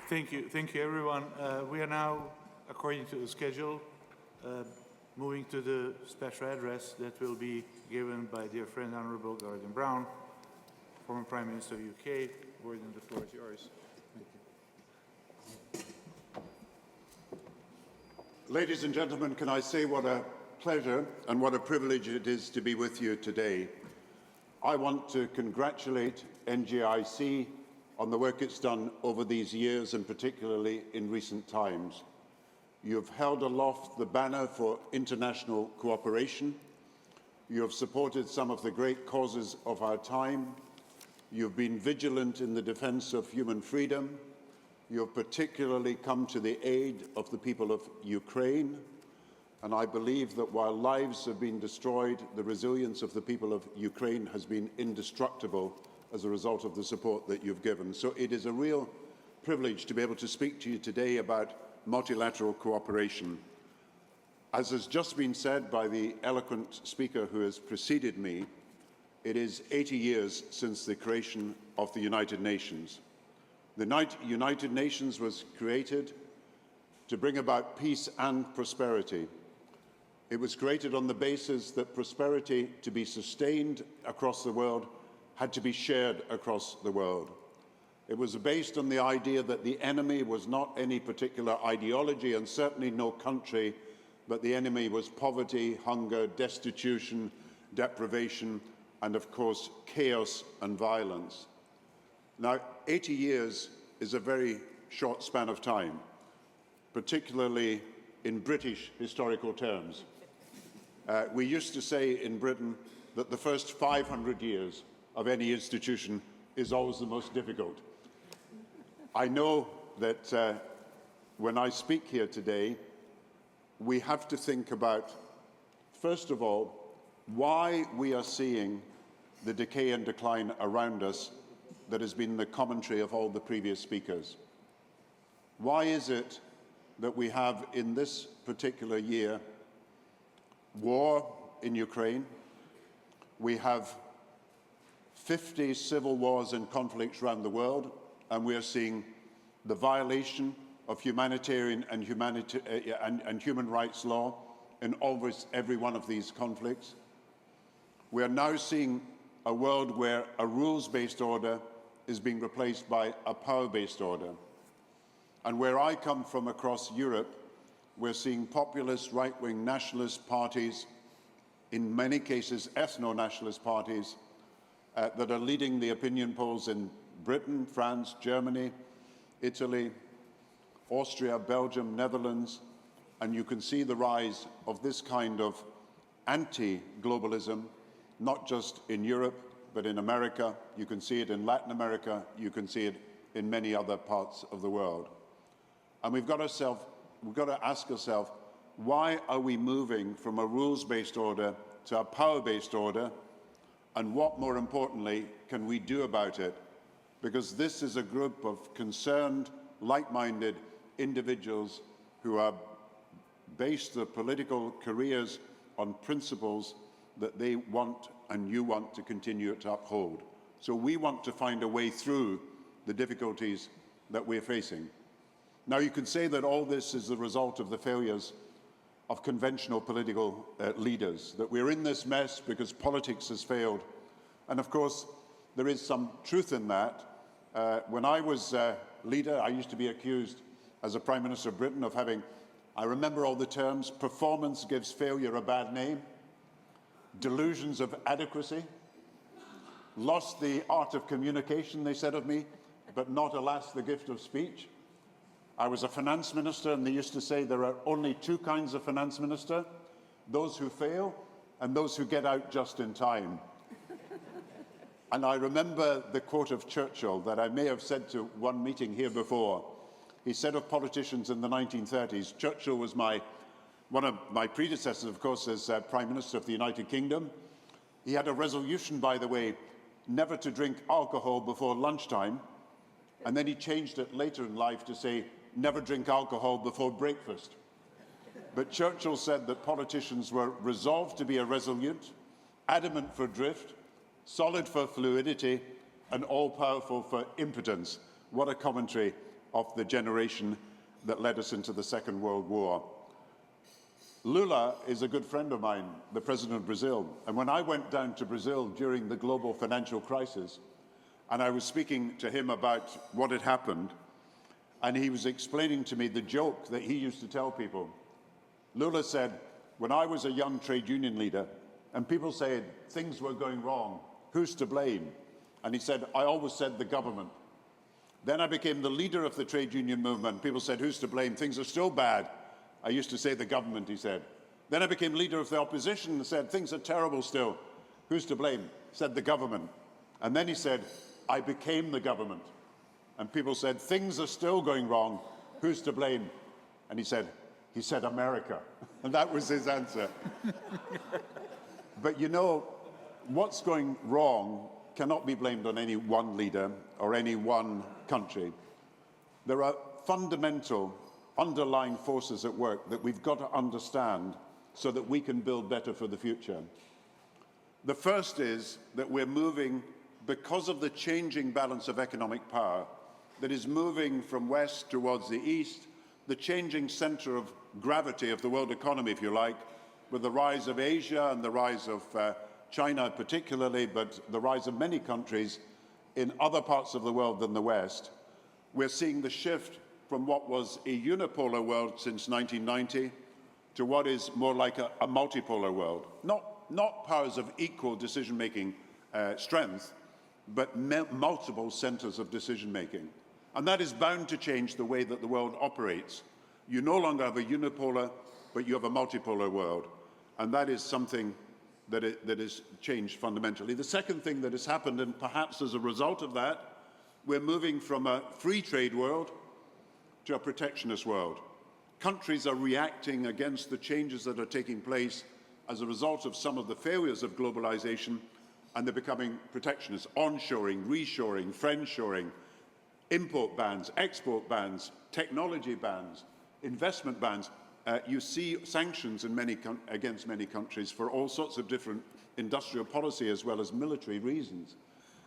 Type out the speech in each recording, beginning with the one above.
Thank you everyone. We are now, according to the schedule, moving to the special address that will be given by dear friend Honourable Gordon Brown, former Prime Minister of UK. Gordon, the floor is yours. Thank you. Ladies and gentlemen, can I say what a pleasure and what a privilege it is to be with you today. I want to congratulate NGIC on the work it's done over these years and particularly in recent times. You've held aloft the banner for international cooperation. You have supported some of the great causes of our time. You've been vigilant in the defense of human freedom. You have particularly come to the aid of the people of Ukraine. And I believe that while lives have been destroyed, the resilience of the people of Ukraine has been indestructible as a result of the support that you've given. So it is a real privilege to be able to speak to you today about multilateral cooperation. As has just been said by the eloquent speaker who has preceded me, it is 80 years since the creation of the United Nations. The United Nations was created to bring about peace and prosperity. It was created on the basis that prosperity, to be sustained across the world, had to be shared across the world. It was based on the idea that the enemy was not any particular ideology and certainly no country, but the enemy was poverty, hunger, destitution, deprivation, and of course, chaos and violence. Now, 80 years is a very short span of time, particularly in British historical terms. We used to say in Britain that the first 500 years of any institution is always the most difficult. I know that when I speak here today, we have to think about, first of all, why we are seeing the decay and decline around us that has been the commentary of all the previous speakers. Why is it that we have in this particular year war in Ukraine? We have 50 civil wars and conflicts around the world, and we are seeing the violation of humanitarian and human rights law in almost every one of these conflicts. We are now seeing a world where a rules-based order is being replaced by a power-based order. And where I come from across Europe, we're seeing populist, right-wing nationalist parties, in many cases ethno-nationalist parties, that are leading the opinion polls in Britain, France, Germany, Italy, Austria, Belgium, Netherlands, and you can see the rise of this kind of anti-globalism, not just in Europe, but in America. You can see it in Latin America. You can see it in many other parts of the world. And we've got to ask ourselves, why are we moving from a rules-based order to a power-based order? And what, more importantly, can we do about it? Because this is a group of concerned, like-minded individuals who are based their political careers on principles that they want and you want to continue to uphold. So we want to find a way through the difficulties that we're facing. Now, you can say that all this is the result of the failures of conventional political leaders, that we're in this mess because politics has failed. And of course, there is some truth in that. When I was leader, I used to be accused as a Prime Minister of Britain of having, I remember all the terms, performance gives failure a bad name, delusions of adequacy, lost the art of communication, they said of me, but not, alas, the gift of speech. I was a finance minister, and they used to say there are only two kinds of finance minister, those who fail and those who get out just in time. And I remember the quote of Churchill that I may have said to one meeting here before. He said of politicians in the 1930s, Churchill was one of my predecessors, of course, as Prime Minister of the United Kingdom. He had a resolution, by the way, never to drink alcohol before lunchtime, and then he changed it later in life to say, never drink alcohol before breakfast. But Churchill said that politicians were resolved to be irresolute, adamant for drift, solid for fluidity, and all-powerful for impotence. What a commentary of the generation that led us into the Second World War. Lula is a good friend of mine, the president of Brazil. And when I went down to Brazil during the global financial crisis, and I was speaking to him about what had happened, and he was explaining to me the joke that he used to tell people. Lula said, when I was a young trade union leader, and people said things were going wrong, who's to blame? And he said, I always said the government. Then I became the leader of the trade union movement. People said, who's to blame? Things are still bad. I used to say the government, he said. Then I became leader of the opposition and said, things are terrible still. Who's to blame? Said the government. And then he said, I became the government. And people said, things are still going wrong. Who's to blame? And he said America. And that was his answer. But you know, what's going wrong cannot be blamed on any one leader or any one country. There are fundamental underlying forces at work that we've got to understand so that we can build better for the future. The first is that we're moving, because of the changing balance of economic power, that is moving from west towards the east, the changing center of gravity of the world economy, if you like, with the rise of Asia and the rise of China particularly, but the rise of many countries in other parts of the world than the West. We're seeing the shift from what was a unipolar world since 1990 to what is more like a multipolar world. Not powers of equal decision-making strength, but multiple centers of decision-making. And that is bound to change the way that the world operates. You no longer have a unipolar, but you have a multipolar world. And that is something that has changed fundamentally. The second thing that has happened, and perhaps as a result of that, we're moving from a free trade world to a protectionist world. Countries are reacting against the changes that are taking place as a result of some of the failures of globalization, and they're becoming protectionist. Onshoring, reshoring, friendshoring, import bans, export bans, technology bans, investment bans. You see sanctions in against many countries for all sorts of different industrial policy as well as military reasons.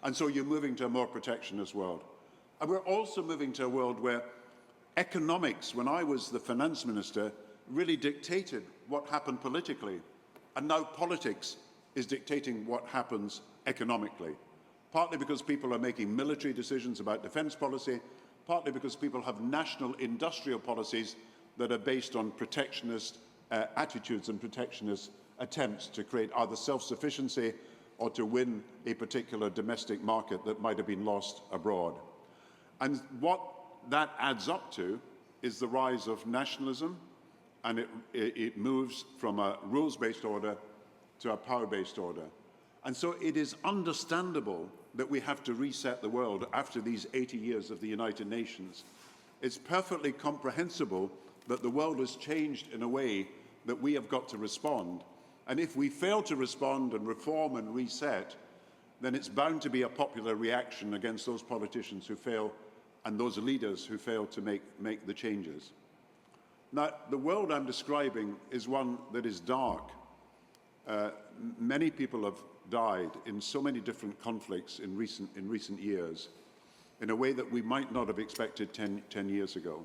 And so you're moving to a more protectionist world. And we're also moving to a world where economics, when I was the finance minister, really dictated what happened politically. And now politics is dictating what happens economically. Partly because people are making military decisions about defense policy, partly because people have national industrial policies that are based on protectionist attitudes and protectionist attempts to create either self-sufficiency or to win a particular domestic market that might have been lost abroad. And what that adds up to is the rise of nationalism, and it moves from a rules-based order to a power-based order. And so it is understandable that we have to reset the world after these 80 years of the United Nations. It's perfectly comprehensible that the world has changed in a way that we have got to respond. And if we fail to respond and reform and reset, then it's bound to be a popular reaction against those politicians who fail and those leaders who fail to make the changes. Now, the world I'm describing is one that is dark. Many people have died in so many different conflicts in recent years in a way that we might not have expected 10 years ago.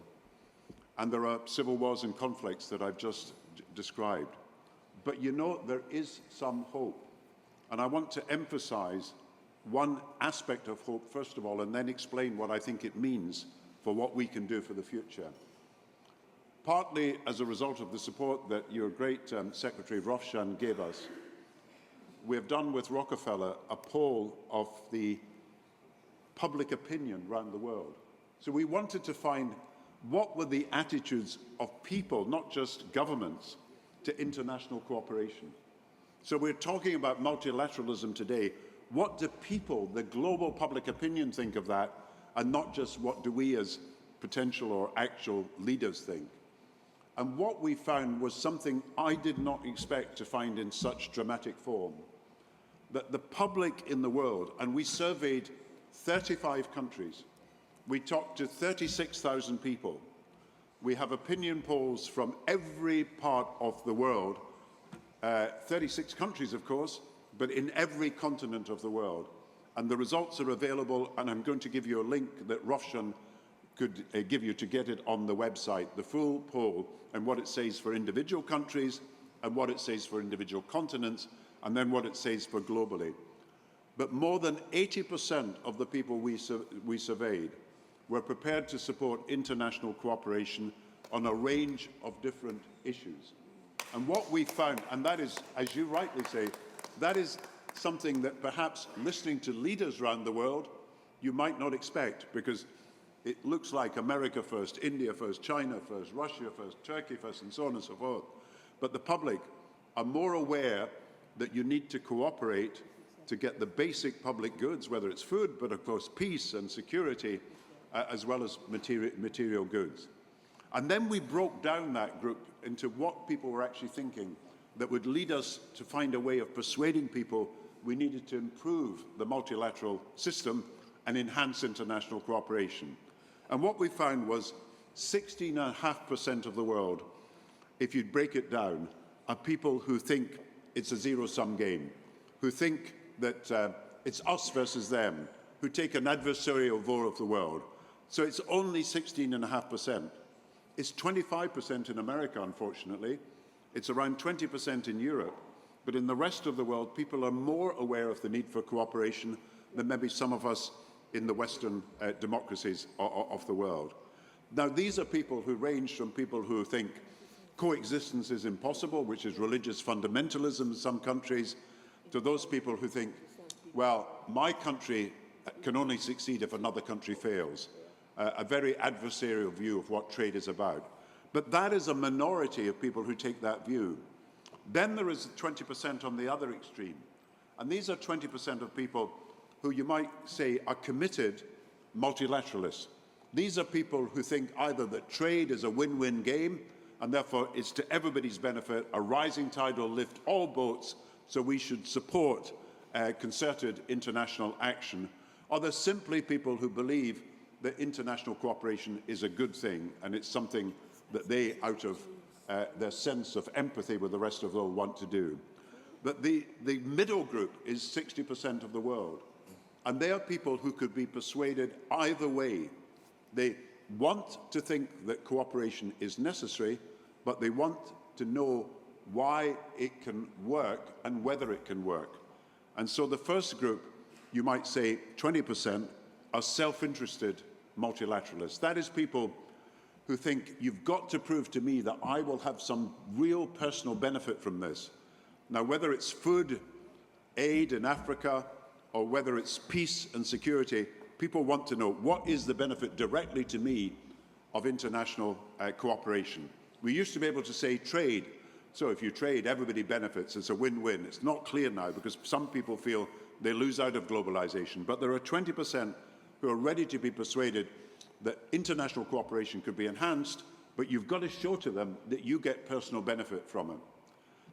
And there are civil wars and conflicts that I've just described. But you know, there is some hope. And I want to emphasize one aspect of hope, first of all, and then explain what I think it means for what we can do for the future. Partly as a result of the support that your great Secretary Rofshan gave us, we have done with Rockefeller a poll of the public opinion around the world. So we wanted to find what were the attitudes of people, not just governments, to international cooperation. So we're talking about multilateralism today. What do people, the global public opinion, think of that, and not just what do we as potential or actual leaders think? And what we found was something I did not expect to find in such dramatic form, that the public in the world, and we surveyed 35 countries, we talked to 36,000 people. We have opinion polls from every part of the world, 36 countries, of course, but in every continent of the world. And the results are available, and I'm going to give you a link that Rofshan could give you to get it on the website, the full poll, and what it says for individual countries, and what it says for individual continents, and then what it says for globally. But more than 80% of the people we surveyed were prepared to support international cooperation on a range of different issues. And what we found, and that is, as you rightly say, that is something that perhaps listening to leaders around the world, you might not expect, because it looks like America first, India first, China first, Russia first, Turkey first, and so on and so forth. But the public are more aware that you need to cooperate to get the basic public goods, whether it's food, but of course peace and security, as well as material goods. And then we broke down that group into what people were actually thinking that would lead us to find a way of persuading people we needed to improve the multilateral system and enhance international cooperation. And what we found was 16.5% of the world, if you break it down, are people who think it's a zero-sum game, who think that it's us versus them, who take an adversarial view of the world. So it's only 16.5%. It's 25% in America, unfortunately. It's around 20% in Europe. But in the rest of the world, people are more aware of the need for cooperation than maybe some of us in the Western democracies of the world. Now, these are people who range from people who think coexistence is impossible, which is religious fundamentalism in some countries, to those people who think, well, my country can only succeed if another country fails. A very adversarial view of what trade is about. But that is a minority of people who take that view. Then there is 20% on the other extreme. And these are 20% of people who you might say are committed multilateralists. These are people who think either that trade is a win-win game, and therefore it's to everybody's benefit, a rising tide will lift all boats, so we should support concerted international action. Or they're simply people who believe that international cooperation is a good thing, and it's something that they, out of their sense of empathy with the rest of the world, want to do. But the middle group is 60% of the world, and they are people who could be persuaded either way. They want to think that cooperation is necessary, but they want to know why it can work and whether it can work. And so the first group, you might say 20%, are self-interested multilateralists. That is people who think you've got to prove to me that I will have some real personal benefit from this. Now, whether it's food, aid in Africa, or whether it's peace and security, people want to know what is the benefit directly to me of international cooperation. We used to be able to say trade. So if you trade, everybody benefits. It's a win-win. It's not clear now because some people feel they lose out of globalization. But there are 20% who are ready to be persuaded that international cooperation could be enhanced, but you've got to show to them that you get personal benefit from it.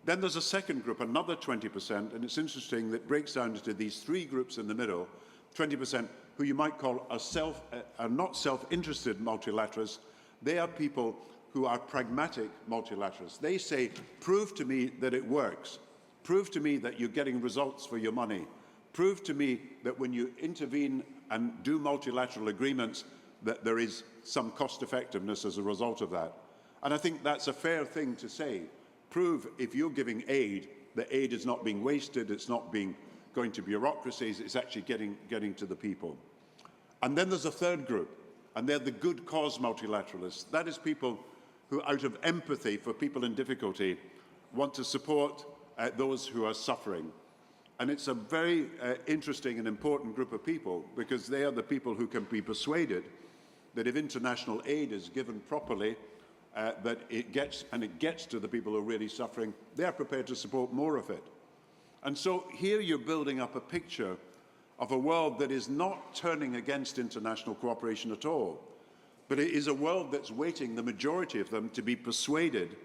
Then there's a second group, another 20%, and it's interesting that it breaks down into these three groups in the middle, 20% who you might call are not self-interested multilateralists. They are people who are pragmatic multilateralists. They say, prove to me that it works. Prove to me that you're getting results for your money. Prove to me that when you intervene and do multilateral agreements, that there is some cost effectiveness as a result of that. And I think that's a fair thing to say. Prove, if you're giving aid, that aid is not being wasted, it's not going to bureaucracies, it's actually getting to the people. And then there's a third group, and they're the good cause multilateralists. That is people who, out of empathy for people in difficulty, want to support those who are suffering. And it's a very interesting and important group of people because they are the people who can be persuaded that if international aid is given properly, that it gets to the people who are really suffering, they're prepared to support more of it. And so here you're building up a picture of a world that is not turning against international cooperation at all, but it is a world that's waiting, the majority of them, to be persuaded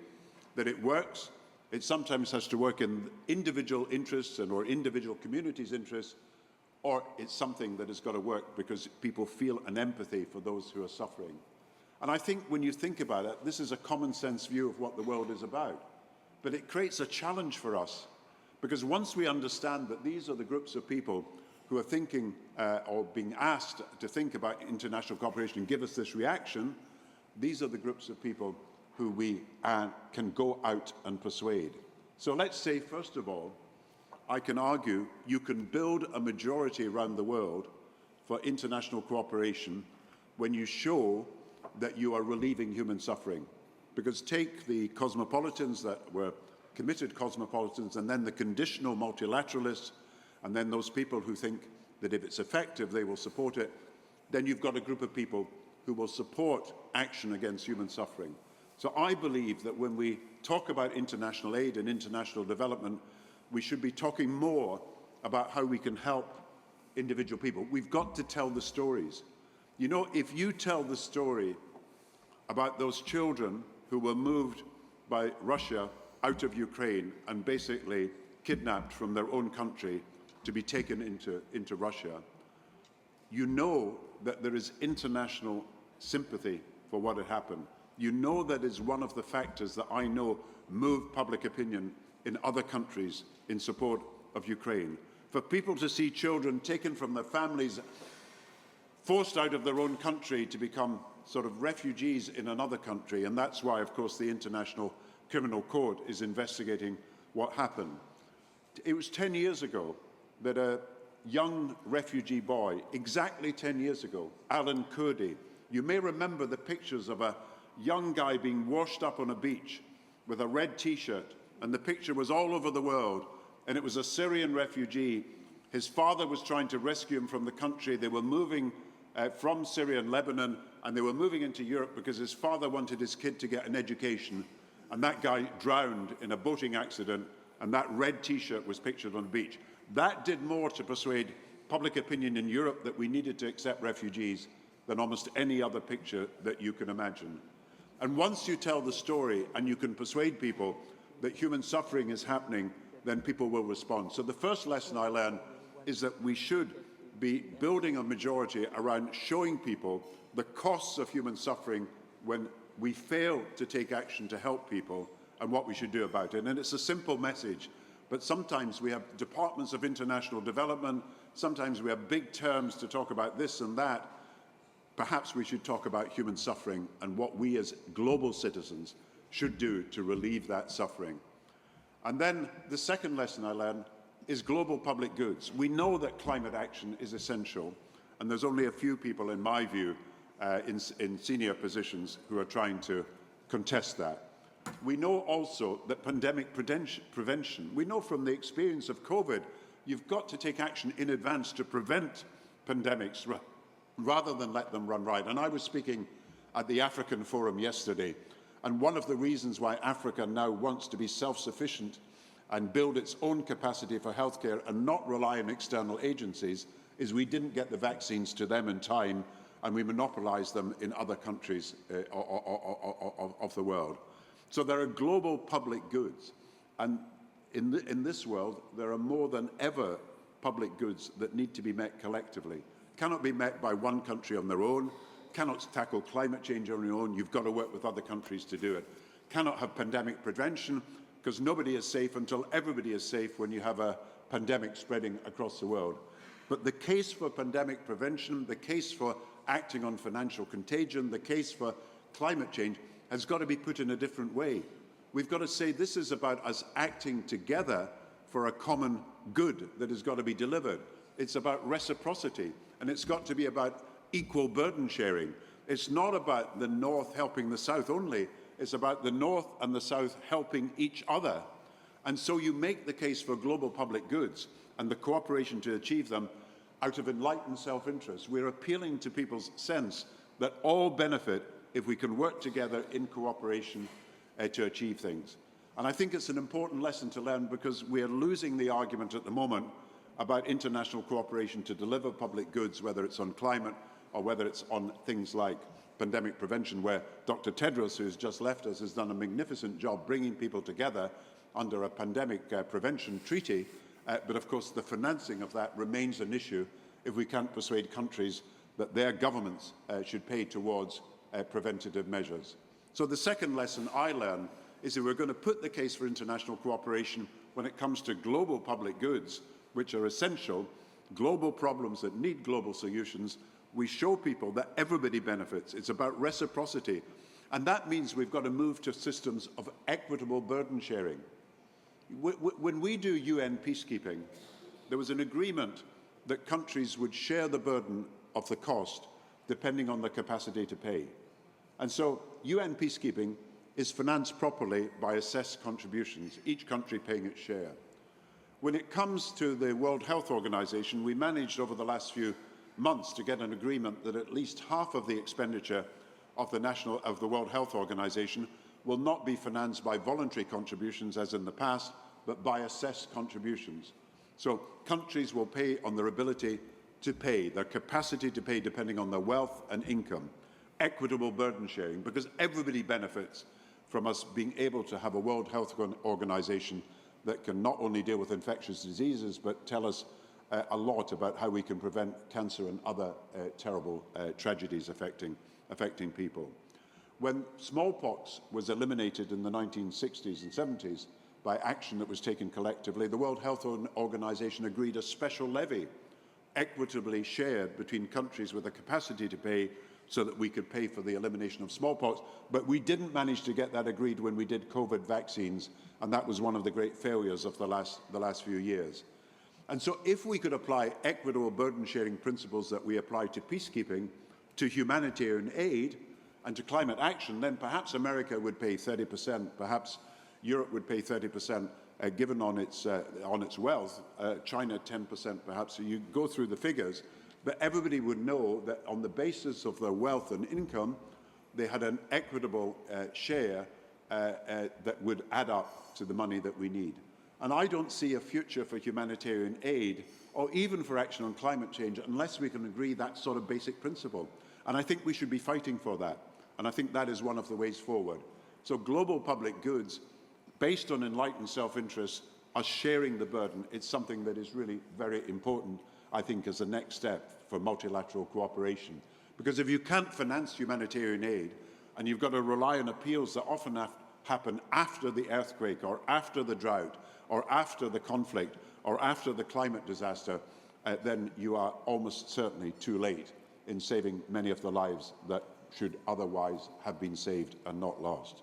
that it works. It sometimes has to work in individual interests or individual communities' interests, or it's something that has got to work because people feel an empathy for those who are suffering. And I think when you think about it, this is a common sense view of what the world is about. But it creates a challenge for us, because once we understand that these are the groups of people who are thinking or being asked to think about international cooperation and give us this reaction, these are the groups of people who we can go out and persuade. So let's say, first of all, I can argue you can build a majority around the world for international cooperation when you show that you are relieving human suffering. Because take the cosmopolitans that were committed cosmopolitans, and then the conditional multilateralists, and then those people who think that if it's effective, they will support it, then you've got a group of people who will support action against human suffering. So I believe that when we talk about international aid and international development, we should be talking more about how we can help individual people. We've got to tell the stories. You know, if you tell the story about those children who were moved by Russia out of Ukraine and basically kidnapped from their own country to be taken into Russia, you know that there is international sympathy for what had happened. You know that is one of the factors that I know move public opinion in other countries in support of Ukraine. For people to see children taken from their families, forced out of their own country to become sort of refugees in another country, and that's why, of course, the International Criminal Court is investigating what happened. It was 10 years ago that a young refugee boy, exactly 10 years ago, Alan Kurdi, you may remember the pictures of a young guy being washed up on a beach with a red T-shirt, and the picture was all over the world, and it was a Syrian refugee. His father was trying to rescue him from the country. They were moving from Syria and Lebanon, and they were moving into Europe because his father wanted his kid to get an education, and that guy drowned in a boating accident, and that red T-shirt was pictured on the beach. That did more to persuade public opinion in Europe that we needed to accept refugees than almost any other picture that you can imagine. And once you tell the story and you can persuade people that human suffering is happening, then people will respond. So the first lesson I learned is that we should be building a majority around showing people the costs of human suffering when we fail to take action to help people and what we should do about it. And it's a simple message, but sometimes we have departments of international development, sometimes we have big terms to talk about this and that. Perhaps we should talk about human suffering and what we as global citizens should do to relieve that suffering. And then the second lesson I learned is global public goods. We know that climate action is essential, and there's only a few people, in my view, in senior positions who are trying to contest that. We know also that pandemic prevention, we know from the experience of COVID, you've got to take action in advance to prevent pandemics rather than let them run riot. And I was speaking at the African Forum yesterday, and one of the reasons why Africa now wants to be self-sufficient and build its own capacity for healthcare and not rely on external agencies is we didn't get the vaccines to them in time, and we monopolized them in other countries of the world. So there are global public goods, and in this world there are more than ever public goods that need to be met collectively. Cannot be met by one country on their own, cannot tackle climate change on your own, you've got to work with other countries to do it. Cannot have pandemic prevention, because nobody is safe until everybody is safe when you have a pandemic spreading across the world. But the case for pandemic prevention, the case for acting on financial contagion, the case for climate change has got to be put in a different way. We've got to say this is about us acting together for a common good that has got to be delivered. It's about reciprocity, and it's got to be about equal burden sharing. It's not about the North helping the South only. It's about the North and the South helping each other. And so you make the case for global public goods and the cooperation to achieve them out of enlightened self-interest. We're appealing to people's sense that all benefit if we can work together in cooperation to achieve things. And I think it's an important lesson to learn, because we are losing the argument at the moment about international cooperation to deliver public goods, whether it's on climate or whether it's on things like pandemic prevention, where Dr. Tedros, who has just left us, has done a magnificent job bringing people together under a pandemic prevention treaty. But of course, the financing of that remains an issue if we can't persuade countries that their governments should pay towards preventative measures. So the second lesson I learned is that we're going to put the case for international cooperation when it comes to global public goods, which are essential, global problems that need global solutions, we show people that everybody benefits. It's about reciprocity. And that means we've got to move to systems of equitable burden sharing. When we do UN peacekeeping, there was an agreement that countries would share the burden of the cost depending on their capacity to pay. And so UN peacekeeping is financed properly by assessed contributions, each country paying its share. When it comes to the World Health Organization, we managed over the last few months to get an agreement that at least half of the expenditure of the World Health Organization will not be financed by voluntary contributions as in the past, but by assessed contributions. So countries will pay on their ability to pay, their capacity to pay depending on their wealth and income. Equitable burden sharing, because everybody benefits from us being able to have a World Health Organization that can not only deal with infectious diseases, but tell us a lot about how we can prevent cancer and other terrible tragedies affecting people. When smallpox was eliminated in the 1960s and 70s by action that was taken collectively, the World Health Organization agreed a special levy, equitably shared between countries with the capacity to pay so that we could pay for the elimination of smallpox. But we didn't manage to get that agreed when we did COVID vaccines, and that was one of the great failures of the last few years. And so if we could apply equitable burden-sharing principles that we apply to peacekeeping, to humanitarian aid, and to climate action, then perhaps America would pay 30%, perhaps Europe would pay 30%, given on its wealth, China 10% perhaps. So you go through the figures, but everybody would know that on the basis of their wealth and income, they had an equitable share that would add up to the money that we need. And I don't see a future for humanitarian aid or even for action on climate change unless we can agree that sort of basic principle. And I think we should be fighting for that. And I think that is one of the ways forward. So global public goods, based on enlightened self-interest, are sharing the burden. It's something that is really very important, I think, as a next step for multilateral cooperation. Because if you can't finance humanitarian aid, and you've got to rely on appeals that often happen after the earthquake, or after the drought, or after the conflict, or after the climate disaster, then you are almost certainly too late in saving many of the lives that should otherwise have been saved and not lost.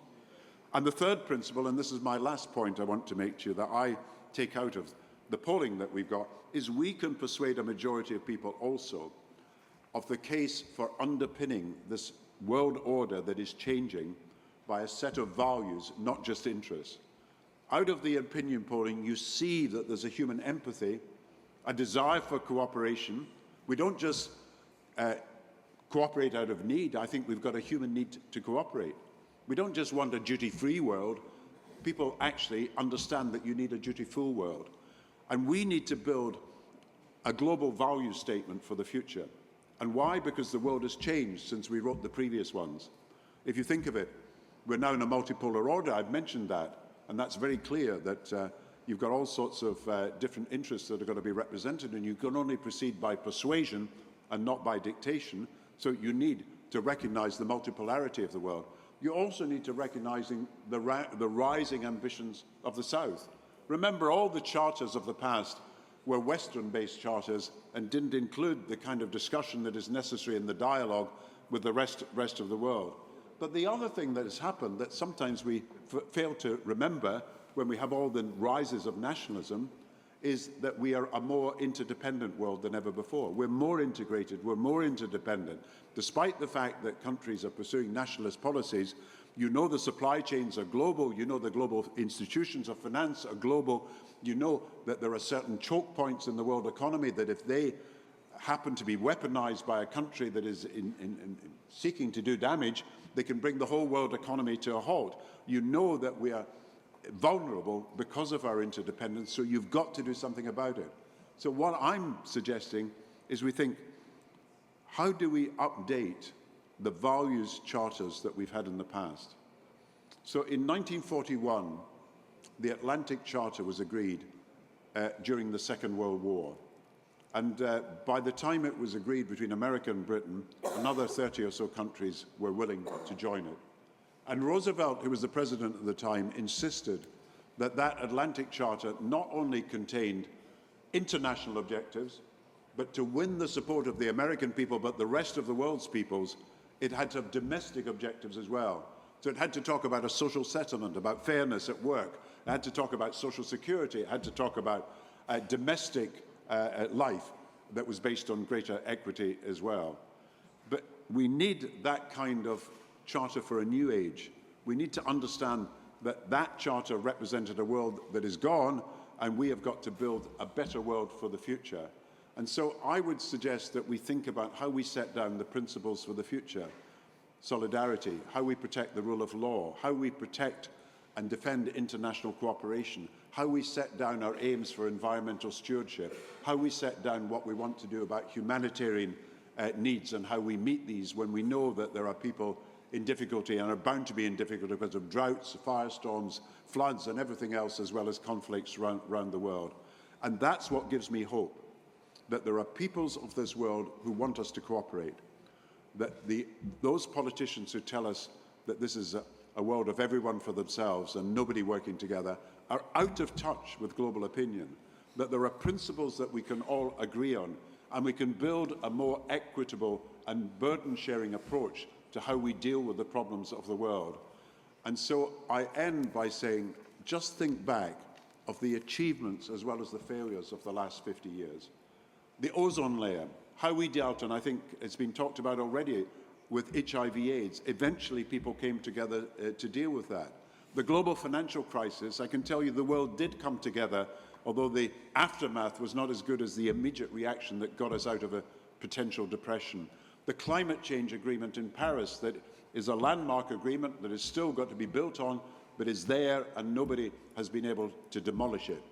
And the third principle, and this is my last point I want to make to you, that I take out of the polling that we've got, is we can persuade a majority of people also of the case for underpinning this world order that is changing by a set of values, not just interests. Out of the opinion polling, you see that there's a human empathy, a desire for cooperation. We don't just cooperate out of need. I think we've got a human need to cooperate. We don't just want a duty-free world. People actually understand that you need a duty-full world. And we need to build a global value statement for the future. And why? Because the world has changed since we wrote the previous ones. If you think of it, we're now in a multipolar order. I've mentioned that. And that's very clear that you've got all sorts of different interests that are going to be represented, and you can only proceed by persuasion and not by dictation. So you need to recognize the multipolarity of the world. You also need to recognize the rising ambitions of the South. Remember, all the charters of the past were Western-based charters and didn't include the kind of discussion that is necessary in the dialogue with the rest of the world. But the other thing that has happened that sometimes we fail to remember when we have all the rises of nationalism is that we are a more interdependent world than ever before. We're more integrated, we're more interdependent. Despite the fact that countries are pursuing nationalist policies, you know the supply chains are global, you know the global institutions of finance are global, you know that there are certain choke points in the world economy that if they happen to be weaponized by a country that is seeking to do damage, they can bring the whole world economy to a halt. You know that we are vulnerable because of our interdependence, so you've got to do something about it. So what I'm suggesting is we think, how do we update the values charters that we've had in the past? So in 1941, the Atlantic Charter was agreed during the Second World War. And by the time it was agreed between America and Britain, another 30 or so countries were willing to join it. And Roosevelt, who was the president at the time, insisted that that Atlantic Charter not only contained international objectives, But to win the support of the American people, but the rest of the world's peoples, it had to have domestic objectives as well. So it had to talk about a social settlement, about fairness at work. It had to talk about social security. It had to talk about domestic life that was based on greater equity as well. But we need that kind of charter for a new age. We need to understand that that charter represented a world that is gone, and we have got to build a better world for the future. And so I would suggest that we think about how we set down the principles for the future. Solidarity, how we protect the rule of law, how we protect and defend international cooperation, how we set down our aims for environmental stewardship, how we set down what we want to do about humanitarian needs and how we meet these when we know that there are people in difficulty and are bound to be in difficulty because of droughts, firestorms, floods and everything else, as well as conflicts around the world. And that's what gives me hope, that there are peoples of this world who want us to cooperate, that those politicians who tell us that this is a world of everyone for themselves and nobody working together are out of touch with global opinion, that there are principles that we can all agree on, and we can build a more equitable and burden-sharing approach to how we deal with the problems of the world. And so I end by saying, just think back of the achievements as well as the failures of the last 50 years. The ozone layer, how we dealt, and I think it's been talked about already with HIV/AIDS. Eventually, people came together to deal with that. The global financial crisis, I can tell you the world did come together, although the aftermath was not as good as the immediate reaction that got us out of a potential depression. The climate change agreement in Paris, that is a landmark agreement that has still got to be built on, but is there and nobody has been able to demolish it.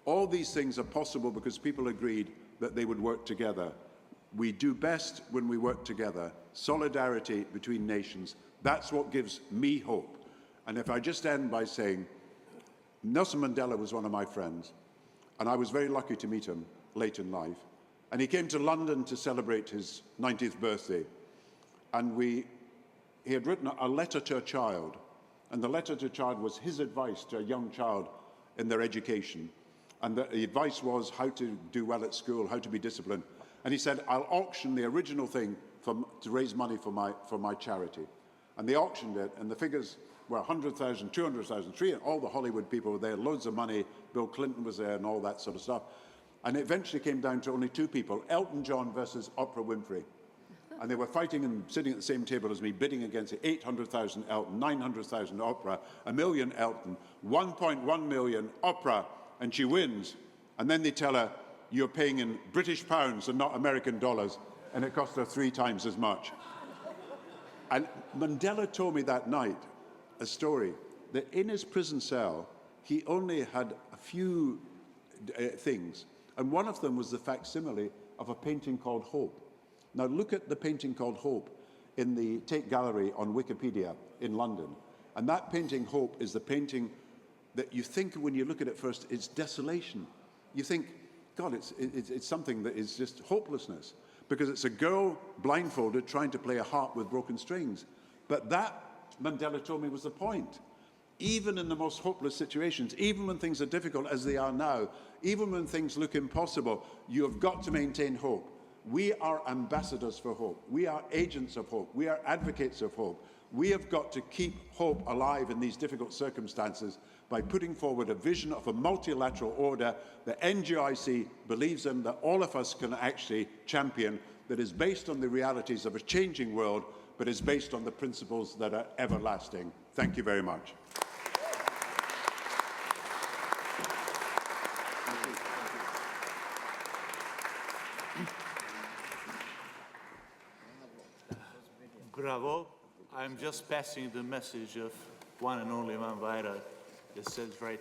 All these things are possible because people agreed that they would work together. We do best when we work together. Solidarity between nations, that's what gives me hope. And if I just end by saying, Nelson Mandela was one of my friends, and I was very lucky to meet him late in life. And he came to London to celebrate his 90th birthday. And he had written a letter to a child, and the letter to a child was his advice to a young child in their education. And the advice was how to do well at school, how to be disciplined. And he said, I'll auction the original thing to raise money for my charity. And they auctioned it, and the figures were 100,000, 200,000, 300,000, all the Hollywood people were there, loads of money, Bill Clinton was there and all that sort of stuff. And it eventually came down to only two people, Elton John versus Oprah Winfrey. And they were fighting and sitting at the same table as me, bidding against it. 800,000 Elton, 900,000 Oprah, 1 million Elton, 1.1 million Oprah, and she wins. And then they tell her, you're paying in British pounds and not American dollars, and it cost her 3 times as much. And Mandela told me that night a story that in his prison cell, he only had a few things. And one of them was the facsimile of a painting called Hope. Now look at the painting called Hope in the Tate Gallery on Wikipedia in London. And that painting, Hope, is the painting that you think when you look at it first, it's desolation. You think, God, it's something that is just hopelessness. Because it's a girl blindfolded trying to play a harp with broken strings. But that, Mandela told me, was the point. Even in the most hopeless situations, even when things are difficult as they are now, even when things look impossible, you have got to maintain hope. We are ambassadors for hope. We are agents of hope. We are advocates of hope. We have got to keep hope alive in these difficult circumstances by putting forward a vision of a multilateral order that NGIC believes in, that all of us can actually champion, that is based on the realities of a changing world, but is based on the principles that are everlasting. Thank you very much. Bravo. I'm just passing the message of one and only Man Vaira. It says right